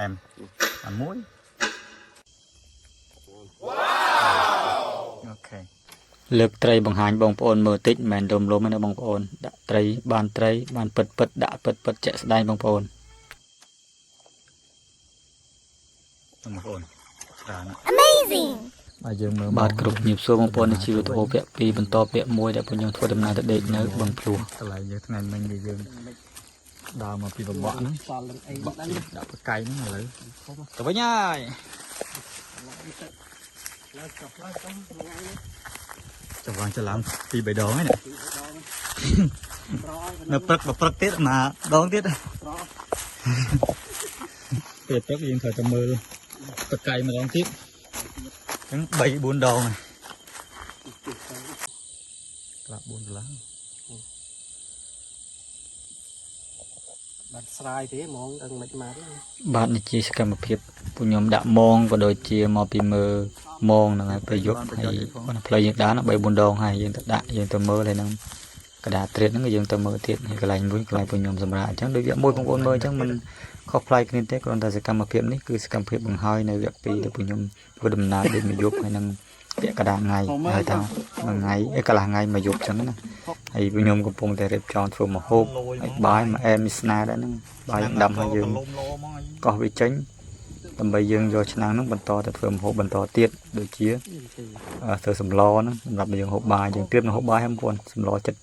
em ăn muối ok លើកត្រីបង្ហាញបងប្អូនមើលតិចមិនមែនដុំលំទេបងប្អូនដាក់ត្រីបានពិតដាក់ពិតជាក់ស្ដែងបងប្អូនបងប្អូនច្រើន Amazing បាទយើងមើលបាទគ្រប់ញៀបសួរបងប្អូនជីវិតអូពាក់2បន្តពាក់1ដែលពួកយើងធ្វើដំណើរទៅដេកនៅបឹងភ្លោះកន្លែងយើងថ្ងៃមិញយើងដើរមកពីបបក់ហ្នឹងសល់នឹងអីដាក់ប្រកែកហ្នឹងឥឡូវទៅវិញហើយចាំងច្រឡំពី3ដងហ្នឹងនៅព្រឹកទៀតមកដងទៀតពេលព្រឹកយើងត្រូវតែមើលប្រកែកម្ដងទៀតអញ្ចឹង3 4ដងហើយក្លាប់4កន្លះបាទស្រាយទេហ្មងដឹងមិនមកបាទនេះជាសកម្មភាពពួកខ្ញុំដាក់មងក៏ដូចជាមកពីមើលមងហ្នឹងហើយប្រយុទ្ធហើយផ្លូវយើងដើរ3 4ដងហើយយើងទៅដាក់យើងទៅមើលហើយហ្នឹងកដាត្រៀតហ្នឹងយើងទៅមើលទៀតហើយកន្លែងមួយកន្លែងពួកខ្ញុំសម្រាប់អញ្ចឹងដូចវគ្គ1បងប្អូនមើលអញ្ចឹងមិនខុសប្លែកគ្នាទេគ្រាន់តែសកម្មភាពនេះគឺសកម្មភាពបង្ហើយនៅវគ្គ2ដែលពួកខ្ញុំធ្វើដំណើរដូចមួយយប់ហើយនឹងពាក់កណ្ដាលថ្ងៃហើយថាមួយថ្ងៃកន្លះថ្ងៃមួយយប់អញ្ចឹងណាហើយពួកខ្ញុំកំពុងតែរៀបចំធ្វើម្ហូបហើយបាយមួយអែមមីស្នាដែរហ្នឹងបាយដាំឲ្យយើងកោះវាចេញដើម្បីយើងយកឆ្នាំងហ្នឹងបន្តទៅធ្វើម្ហូបបន្តទៀតដូចជាធ្វើសម្លហ្នឹងសម្រាប់យើងហូបបាយយើងត្រៀមហូបបាយហ្នឹងបងប្អូនសម្លចិត្ត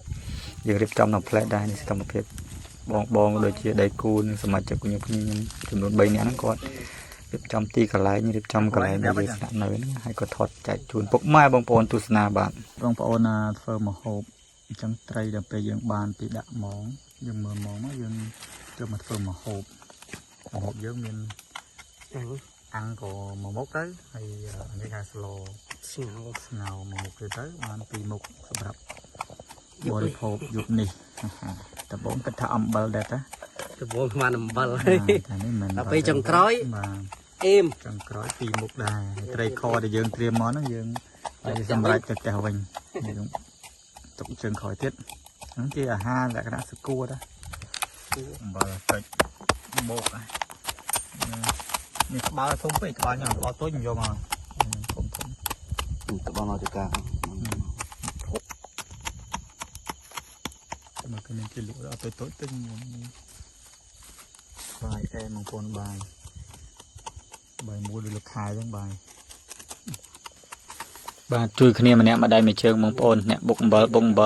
យើងរៀបចំនៅផ្លែតដែរនេះសកម្មភាពបងដូចជាដៃគូនិងសមាជិកcủaខ្ញុំចំនួន3នាក់ហ្នឹងគាត់រៀបចំទីកន្លែងរៀបចំកន្លែងដែលយើងស្នាក់នៅហ្នឹងហើយក៏ថតចែកជូនពុកម៉ែបងប្អូនទស្សនាបាទបងប្អូនធ្វើម្ហូបអញ្ចឹងត្រីដល់ពេលយើងបានពីដាក់ម៉ងយើងមើលម៉ងមកយើងចូលមកធ្វើម្ហូបយើងមានអាំងក៏មួយមុខទៅហើយនេះថាស្លស្ងោមួយមុខទៅបាន2មុខសម្រាប់បរិភោគយប់នេះតបងគិតថាអំបិលដែរតាតបងស្មានអំបិលហើយដល់ពេលចុងក្រោយបាទអេមចុងក្រោយ2មុខដែរត្រីខដែលយើងត្រៀមមកហ្នឹងយើងហើយសម្រាប់ទៅផ្ទះវិញយើងទុកជើងក្រោយទៀតហ្នឹងជាអាហារលក្ខណៈសគួរតាអំបិលតិចបោកនេះក្បាលធំពេកក្បាលញ៉ាំក្បាលតូចខ្ញុំយកមកធំក្បាលមកទៅកាមកគ្នាគេលក់អត់តូចទៅបាយអែមបងប្អូនបាយមួយដូចលក់ខែចឹងបាទជួយគ្នាម្នាក់ម្ដាយមួយជើងបងប្អូនអ្នកបុកអំបិ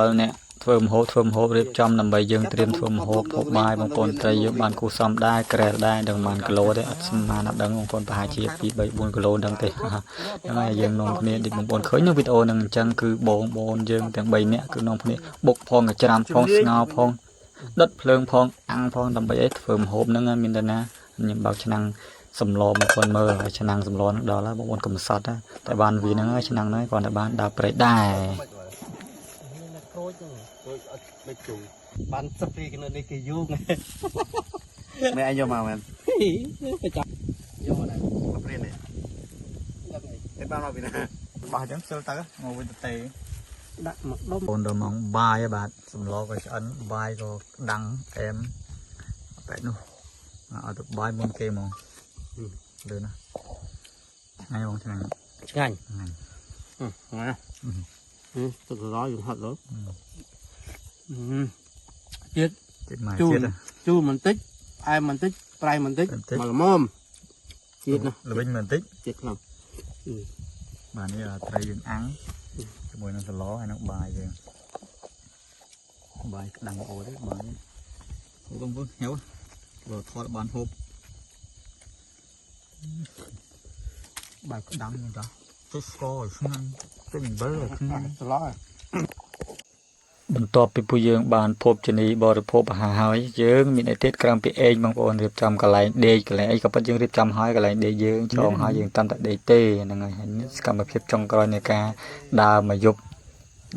លអ្នកធ្វើម្ហូបរៀបចំដើម្បីយើងត្រៀមធ្វើម្ហូបហូបបាយបងប្អូនត្រីយើងបានគូសំដែរក្រែលដែរដឹងបានគីឡូទេអត់ស្មានអត់ដឹងបងប្អូនប្រហែលជា2 3 4គីឡូដឹងទេហ្នឹងហើយយើងនាំគ្នាដូចបងប្អូនឃើញនៅវីដេអូហ្នឹងអញ្ចឹងគឺបងប្អូនយើងទាំង3នាក់គឺនាំគ្នាបុកផងច្រាំផងស្ងោផងដុតភ្លើងផងអាំងផងដើម្បីអីធ្វើម្ហូបហ្នឹងមានតែណាខ្ញុំបើកឆ្នាំងសម្លបងប្អូនមើលហើយឆ្នាំងសម្លហ្នឹងដល់ហើយបងប្អូនកំសត់តែបានវាហ្នឹងហើយឆ្នាំងហ្នឹងគាត់តែបានដើរព្រៃដែរไม่จูบ้านสปรีกันเลยกี่ยุ่งไม่ไอ้ยอมาแมนไปจับยอมาไหนสปรีเลยไอ้บ้านเราไปนะบ้านจังเซลต์งอวินเตะดักหมดล้มโดนมองบายบาดสำล้อก็ฉันบายก็ดังเอ็มไปนู่นเอาตัวบายมองเกมองเดินนะไงมองที่ไหนไงไงตัวร้อยอยู่หัดเลยchết chu mình tích ai mình tích prai mình tích mà là mom chết nè là bên mình tích chết không bà này là trai dương ăn mùi nó ló hay nó bài rồi bài đằng ổ đấy bài không vâng héo rồi thôi bán hộp bài có đắng không đó tôi score không ăn tôi mình bớt rồi không ăn tôi lóបន្ទាប់ពីពួកយើងបានភពជនីបរិភោគអាហារហើយយើងមានអីទៀតក្រៅពីអេងបងប្អូនរៀបចំកន្លែងដេកកន្លែងអីក៏ពិតយើងរៀបចំហើយកន្លែងដេកយើងចងហើយយើងតាមតែដេកទេហ្នឹងហើយសកម្មភាពចុងក្រោយនៃការដើរមកយប់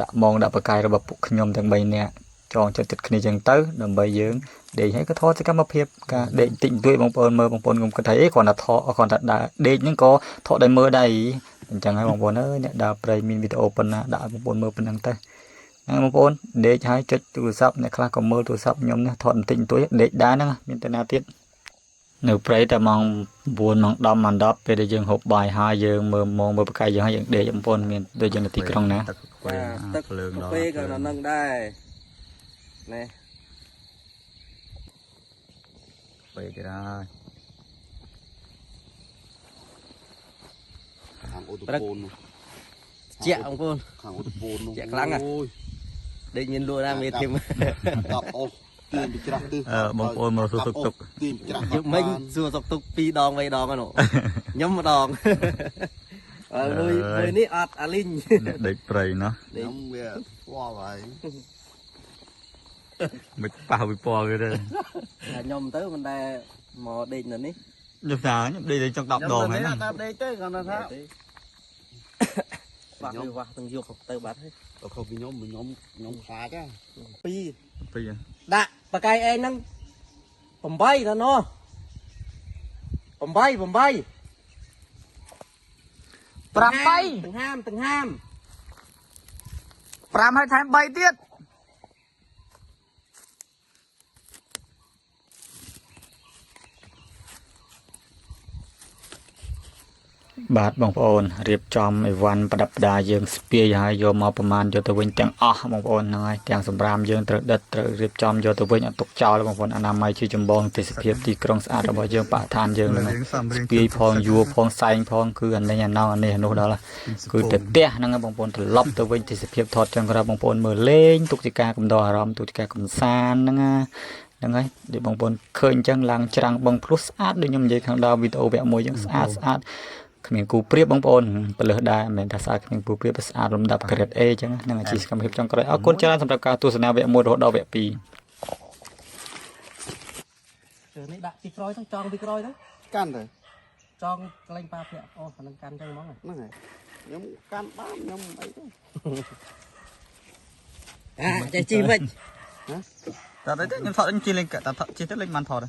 ដាក់ម៉ងដាក់បកាយរបស់ពួកខ្ញុំទាំង3នាក់ចងចិត្តគ្នាចឹងទៅដើម្បីយើងដេកហើយក៏ថតសកម្មភាពការដេកតិចតួចបងប្អូនមើលបងប្អូនខ្ញុំគិតថាអីគ្រាន់តែថតគ្រាន់តែដើរដេកហ្នឹងក៏ថតឲ្យមើលដែរអញ្ចឹងហើយបងប្អូនអើយអ្នកដើរព្រៃមានវីដេអូប៉ុណ្ណាដាក់បងប្អូនមើលប៉ុណ្ណឹងទៅបងប្អូនដេកហើយចុចទូរស័ព្ទអ្នកខ្លះក៏មើលទូរស័ព្ទខ្ញុំនេះថតបន្តិចបន្តួចដេកដែរហ្នឹងមានតែណាទៀត នៅព្រៃតែម៉ោង9ម៉ោង10ម៉ោង10ពេលដែលយើងហូបបាយហើយយើងមើលបកាយយើងហើយយើងដេកបងប្អូនមានដូចយើងនៅទីក្រុងណាទឹកភ្លើងដល់ពេលក៏នៅនឹងដែរណែពេលគេដែរខាងអូតូពូនជាបងប្អូនខាងអូតូពូនជាខ្លាំងអូយដេកមានលក់ណាមេធីម10អូទាញពីច្រាស់ទិសបងប្អូនមកសួរសុខទុក្ខទាញពីច្រាស់យកមិញសួរសុខទុក្ខ2ដង3ដងហ្នឹងខ្ញុំម្ដងមួយនេះអត់អាលីងដេកព្រៃណោះខ្ញុំវាពណ៌ហើយមិនប៉ះវិពណ៌គេទេខ្ញុំទៅមិនដែលមកដេកនៅនេះខ្ញុំថាខ្ញុំដេកចង់10ដងហើយណាតែដេកទៅគាត់ថាបាក់វាវ៉ាស់ទាំងយកទៅបាត់ហើយទៅខុសពីខ្ញុំខ្លាចហ៎2ដាក់បកាយឯងហ្នឹង8ទៅណោះ8ទាំងហាម5ហើយថែម3ទៀតបាទបងប្អូនរៀបចំអីវ៉ាន់ប្រដាប់ប្រដាយើងស្ពាយហើយយកមកប្រមាណយកទៅវិញទាំងអស់បងប្អូនហ្នឹងហើយទាំងសម្រាមយើងត្រូវដិតត្រូវរៀបចំយកទៅវិញអត់ទុកចោលបងប្អូនអនាម័យជាចម្បងទេសភាពទីក្រុងស្អាតរបស់យើងបរិស្ថានយើងហ្នឹងស្ពាយផងយួរផងសែងផងគឺអានេះអានេះដល់គឺទៅផ្ទះហ្នឹងបងប្អូនត្រឡប់ទៅវិញទេសភាពថតចឹងក្រៅបងប្អូនមើលលេងទុកជាការកំដរអារម្មណ៍ទុកជាការកំសាន្តហ្នឹងហើយដូចបងប្អូនឃើញអញ្ចឹងឡើងច្រាំងបងភ្លោះស្អាតដូចខ្ញុំនិយាយខាងដើមវីដេអូវគ្គ1ចឹងស្អាតគ្មានគូប្រៀបបងប្អូនបលឹះដែរមិនមែនថាស្អាតគ្មានគូប្រៀបស្អាតលំដាប់ grade A ចឹងហ្នឹងអាជីសកម្មភាពចុងក្រោយអរគុណច្រើនសម្រាប់ការទស្សនាវគ្គ1រហូតដល់វគ្គ2នេះដាក់ពីក្រោយទៅចងពីក្រោយទៅកាន់ទៅចងកលែងប៉ាភ្លាក់អូហ្នឹងកាន់ចឹងហ្មងហ្នឹងហើយខ្ញុំកាន់បានខ្ញុំអីទៅចេះជីមិនណាតើទៅខ្ញុំថតជីលេងតើថតជីទៅលេងបានថត